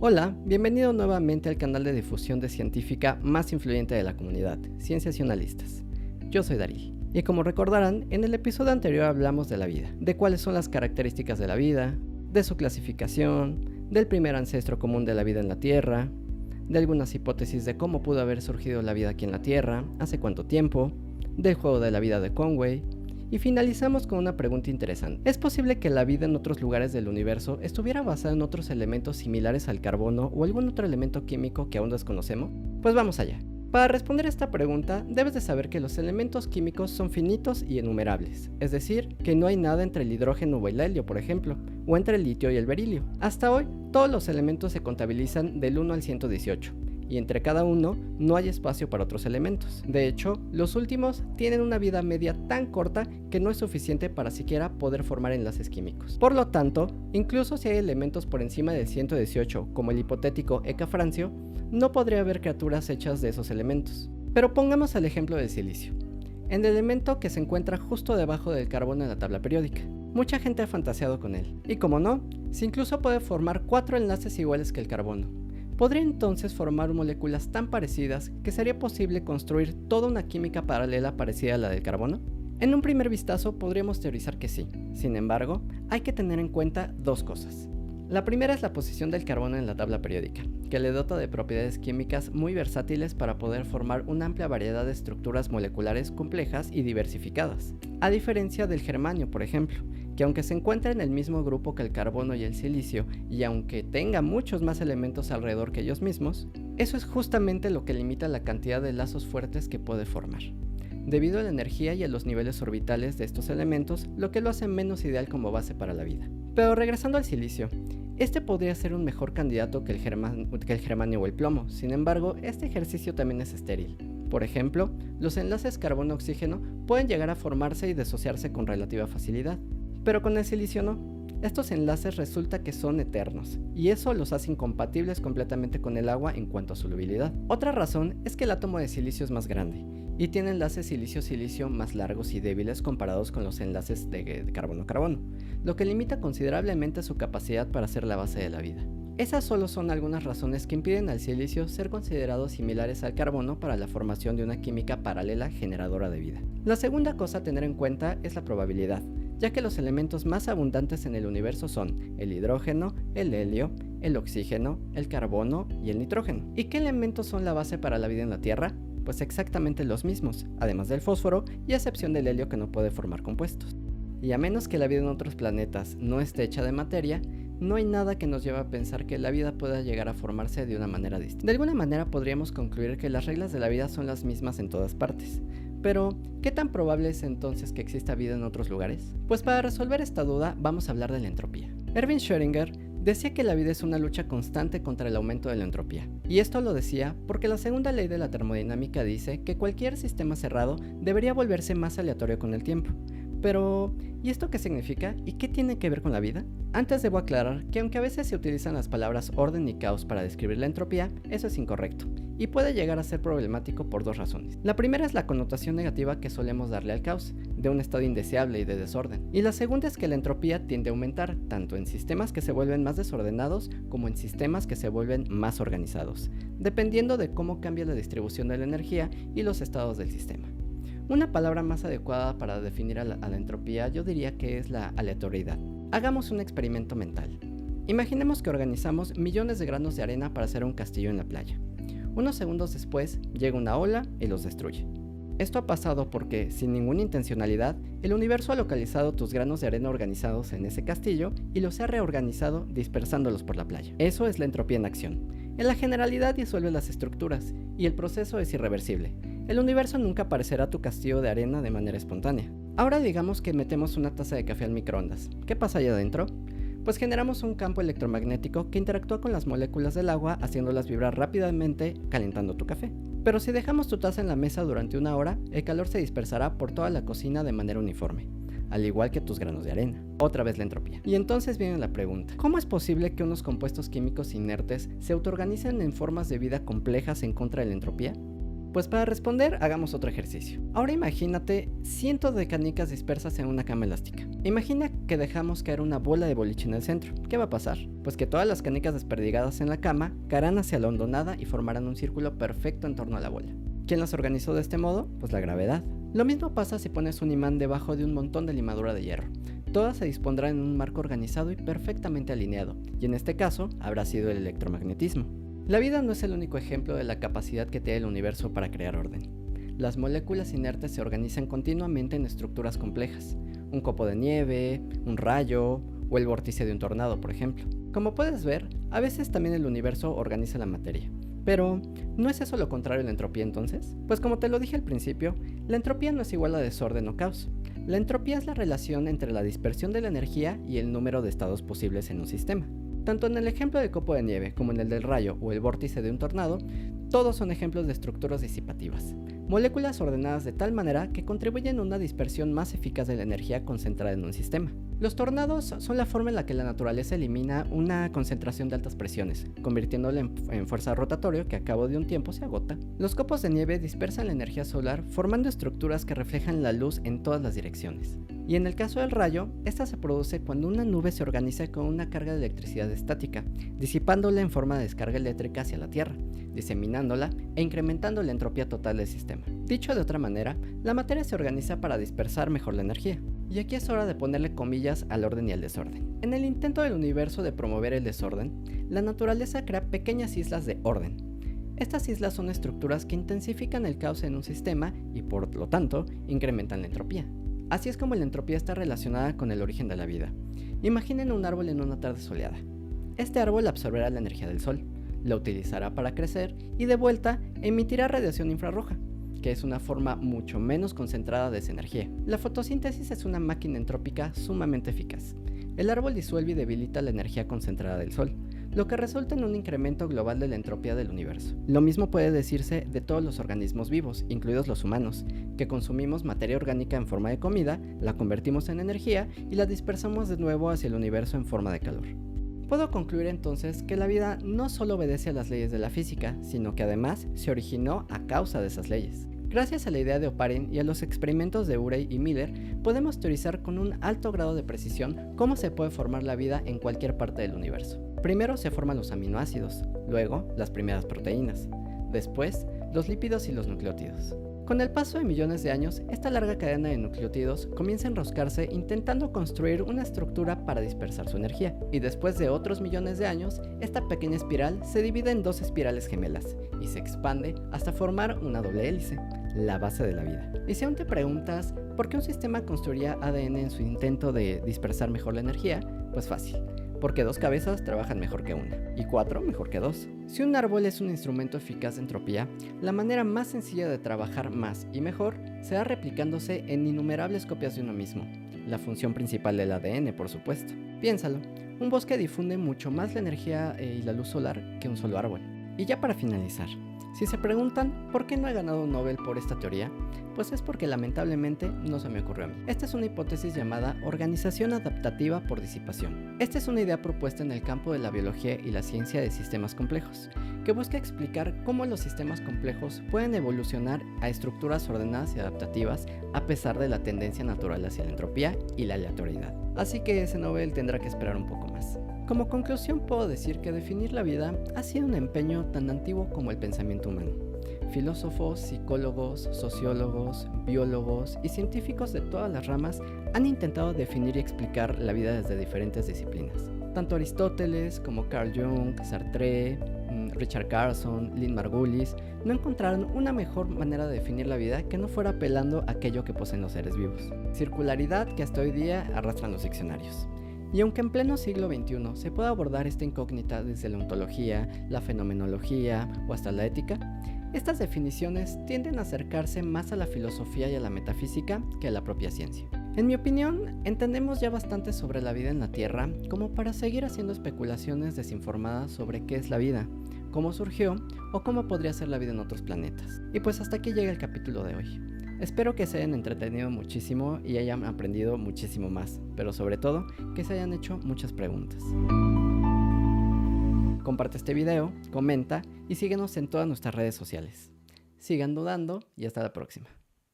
Hola, bienvenido nuevamente al canal de difusión de científica más influyente de la comunidad, Cienciacionalistas. Yo soy Daryl, y como recordarán, en el episodio anterior hablamos de la vida, de cuáles son las características de la vida, de su clasificación, del primer ancestro común de la vida en la Tierra, de algunas hipótesis de cómo pudo haber surgido la vida aquí en la Tierra, hace cuánto tiempo, del juego de la vida de Conway, y finalizamos con una pregunta interesante. ¿Es posible que la vida en otros lugares del universo estuviera basada en otros elementos similares al carbono o algún otro elemento químico que aún desconocemos? Pues vamos allá. Para responder esta pregunta, debes de saber que los elementos químicos son finitos y innumerables, es decir, que no hay nada entre el hidrógeno o el helio, por ejemplo, o entre el litio y el berilio. Hasta hoy, todos los elementos se contabilizan del 1 al 118. Y entre cada uno no hay espacio para otros elementos. De hecho, los últimos tienen una vida media tan corta que no es suficiente para siquiera poder formar enlaces químicos. Por lo tanto, incluso si hay elementos por encima del 118, como el hipotético Eka-francio, no podría haber criaturas hechas de esos elementos. Pero pongamos el ejemplo del silicio, el elemento que se encuentra justo debajo del carbono en la tabla periódica. Mucha gente ha fantaseado con él, y como no, se incluso puede formar 4 enlaces iguales que el carbono. ¿Podría entonces formar moléculas tan parecidas que sería posible construir toda una química paralela parecida a la del carbono? En un primer vistazo podríamos teorizar que sí. Sin embargo, hay que tener en cuenta dos cosas. La primera es la posición del carbono en la tabla periódica, que le dota de propiedades químicas muy versátiles para poder formar una amplia variedad de estructuras moleculares complejas y diversificadas, a diferencia del germanio, por ejemplo, que aunque se encuentra en el mismo grupo que el carbono y el silicio, y aunque tenga muchos más elementos alrededor que ellos mismos, eso es justamente lo que limita la cantidad de lazos fuertes que puede formar, debido a la energía y a los niveles orbitales de estos elementos, lo que lo hace menos ideal como base para la vida. Pero regresando al silicio, este podría ser un mejor candidato que el germanio o el plomo. Sin embargo, este ejercicio también es estéril. Por ejemplo, los enlaces carbono-oxígeno pueden llegar a formarse y disociarse con relativa facilidad, pero con el silicio no. Estos enlaces resulta que son eternos, y eso los hace incompatibles completamente con el agua en cuanto a solubilidad. Otra razón es que el átomo de silicio es más grande, y tiene enlaces silicio-silicio más largos y débiles comparados con los enlaces de carbono-carbono, lo que limita considerablemente su capacidad para ser la base de la vida. Esas solo son algunas razones que impiden al silicio ser considerado similares al carbono para la formación de una química paralela generadora de vida. La segunda cosa a tener en cuenta es la probabilidad, ya que los elementos más abundantes en el universo son el hidrógeno, el helio, el oxígeno, el carbono y el nitrógeno. ¿Y qué elementos son la base para la vida en la Tierra? Pues exactamente los mismos, además del fósforo y a excepción del helio que no puede formar compuestos. Y a menos que la vida en otros planetas no esté hecha de materia, no hay nada que nos lleve a pensar que la vida pueda llegar a formarse de una manera distinta. De alguna manera podríamos concluir que las reglas de la vida son las mismas en todas partes. Pero, ¿qué tan probable es entonces que exista vida en otros lugares? Pues para resolver esta duda vamos a hablar de la entropía. Erwin Schrödinger decía que la vida es una lucha constante contra el aumento de la entropía. Y esto lo decía porque la segunda ley de la termodinámica dice que cualquier sistema cerrado debería volverse más aleatorio con el tiempo. Pero, ¿y esto qué significa? ¿Y qué tiene que ver con la vida? Antes debo aclarar que aunque a veces se utilizan las palabras orden y caos para describir la entropía, eso es incorrecto, y puede llegar a ser problemático por dos razones. La primera es la connotación negativa que solemos darle al caos, de un estado indeseable y de desorden. Y la segunda es que la entropía tiende a aumentar, tanto en sistemas que se vuelven más desordenados como en sistemas que se vuelven más organizados, dependiendo de cómo cambia la distribución de la energía y los estados del sistema. Una palabra más adecuada para definir a la entropía yo diría que es la aleatoriedad. Hagamos un experimento mental. Imaginemos que organizamos millones de granos de arena para hacer un castillo en la playa. Unos segundos después llega una ola y los destruye. Esto ha pasado porque, sin ninguna intencionalidad, el universo ha localizado tus granos de arena organizados en ese castillo y los ha reorganizado dispersándolos por la playa. Eso es la entropía en acción. En la generalidad disuelve las estructuras y el proceso es irreversible. El universo nunca aparecerá tu castillo de arena de manera espontánea. Ahora digamos que metemos una taza de café al microondas. ¿Qué pasa allá adentro? Pues generamos un campo electromagnético que interactúa con las moléculas del agua haciéndolas vibrar rápidamente, calentando tu café. Pero si dejamos tu taza en la mesa durante una hora, el calor se dispersará por toda la cocina de manera uniforme, al igual que tus granos de arena. Otra vez la entropía. Y entonces viene la pregunta: ¿cómo es posible que unos compuestos químicos inertes se autoorganicen en formas de vida complejas en contra de la entropía? Pues para responder, hagamos otro ejercicio. Ahora imagínate cientos de canicas dispersas en una cama elástica. Imagina que dejamos caer una bola de boliche en el centro. ¿Qué va a pasar? Pues que todas las canicas desperdigadas en la cama caerán hacia la hondonada y formarán un círculo perfecto en torno a la bola. ¿Quién las organizó de este modo? Pues la gravedad. Lo mismo pasa si pones un imán debajo de un montón de limadura de hierro. Todas se dispondrán en un marco organizado y perfectamente alineado, y en este caso habrá sido el electromagnetismo. La vida no es el único ejemplo de la capacidad que tiene el universo para crear orden. Las moléculas inertes se organizan continuamente en estructuras complejas, un copo de nieve, un rayo o el vórtice de un tornado, por ejemplo. Como puedes ver, a veces también el universo organiza la materia. Pero, ¿no es eso lo contrario a la entropía entonces? Pues como te lo dije al principio, la entropía no es igual a desorden o caos. La entropía es la relación entre la dispersión de la energía y el número de estados posibles en un sistema. Tanto en el ejemplo del copo de nieve como en el del rayo o el vórtice de un tornado, todos son ejemplos de estructuras disipativas. Moléculas ordenadas de tal manera que contribuyen a una dispersión más eficaz de la energía concentrada en un sistema. Los tornados son la forma en la que la naturaleza elimina una concentración de altas presiones, convirtiéndola en fuerza rotatoria que a cabo de un tiempo se agota. Los copos de nieve dispersan la energía solar formando estructuras que reflejan la luz en todas las direcciones. Y en el caso del rayo, esta se produce cuando una nube se organiza con una carga de electricidad estática, disipándola en forma de descarga eléctrica hacia la Tierra, diseminándola e incrementando la entropía total del sistema. Dicho de otra manera, la materia se organiza para dispersar mejor la energía. Y aquí es hora de ponerle comillas al orden y al desorden. En el intento del universo de promover el desorden, la naturaleza crea pequeñas islas de orden. Estas islas son estructuras que intensifican el caos en un sistema y por lo tanto incrementan la entropía. Así es como la entropía está relacionada con el origen de la vida. Imaginen un árbol en una tarde soleada. Este árbol absorberá la energía del sol, la utilizará para crecer y de vuelta emitirá radiación infrarroja, que es una forma mucho menos concentrada de esa energía. La fotosíntesis es una máquina entrópica sumamente eficaz. El árbol disuelve y debilita la energía concentrada del sol, lo que resulta en un incremento global de la entropía del universo. Lo mismo puede decirse de todos los organismos vivos, incluidos los humanos, que consumimos materia orgánica en forma de comida, la convertimos en energía y la dispersamos de nuevo hacia el universo en forma de calor. Puedo concluir entonces que la vida no solo obedece a las leyes de la física, sino que además se originó a causa de esas leyes. Gracias a la idea de Oparin y a los experimentos de Urey y Miller, podemos teorizar con un alto grado de precisión cómo se puede formar la vida en cualquier parte del universo. Primero se forman los aminoácidos, luego las primeras proteínas, después los lípidos y los nucleótidos. Con el paso de millones de años, esta larga cadena de nucleótidos comienza a enroscarse intentando construir una estructura para dispersar su energía, y después de otros millones de años, esta pequeña espiral se divide en dos espirales gemelas y se expande hasta formar una doble hélice, la base de la vida. Y si aún te preguntas por qué un sistema construiría ADN en su intento de dispersar mejor la energía, pues fácil. Porque 2 cabezas trabajan mejor que una, y 4 mejor que 2. Si un árbol es un instrumento eficaz de entropía, la manera más sencilla de trabajar más y mejor será replicándose en innumerables copias de uno mismo. La función principal del ADN, por supuesto. Piénsalo, un bosque difunde mucho más la energía y la luz solar que un solo árbol. Y ya para finalizar, si se preguntan por qué no he ganado un Nobel por esta teoría, pues es porque lamentablemente no se me ocurrió a mí. Esta es una hipótesis llamada organización adaptativa por disipación. Esta es una idea propuesta en el campo de la biología y la ciencia de sistemas complejos, que busca explicar cómo los sistemas complejos pueden evolucionar a estructuras ordenadas y adaptativas a pesar de la tendencia natural hacia la entropía y la aleatoriedad. Así que ese Nobel tendrá que esperar un poco más. Como conclusión puedo decir que definir la vida ha sido un empeño tan antiguo como el pensamiento humano. Filósofos, psicólogos, sociólogos, biólogos y científicos de todas las ramas han intentado definir y explicar la vida desde diferentes disciplinas. Tanto Aristóteles como Carl Jung, Sartre, Richard Carson, Lynn Margulis no encontraron una mejor manera de definir la vida que no fuera apelando a aquello que poseen los seres vivos. Circularidad que hasta hoy día arrastran los diccionarios. Y aunque en pleno siglo XXI se pueda abordar esta incógnita desde la ontología, la fenomenología o hasta la ética, estas definiciones tienden a acercarse más a la filosofía y a la metafísica que a la propia ciencia. En mi opinión, entendemos ya bastante sobre la vida en la Tierra como para seguir haciendo especulaciones desinformadas sobre qué es la vida, cómo surgió o cómo podría ser la vida en otros planetas. Y pues hasta aquí llega el capítulo de hoy. Espero que se hayan entretenido muchísimo y hayan aprendido muchísimo más, pero sobre todo que se hayan hecho muchas preguntas. Comparte este video, comenta y síguenos en todas nuestras redes sociales. sigan dudando y hasta la próxima.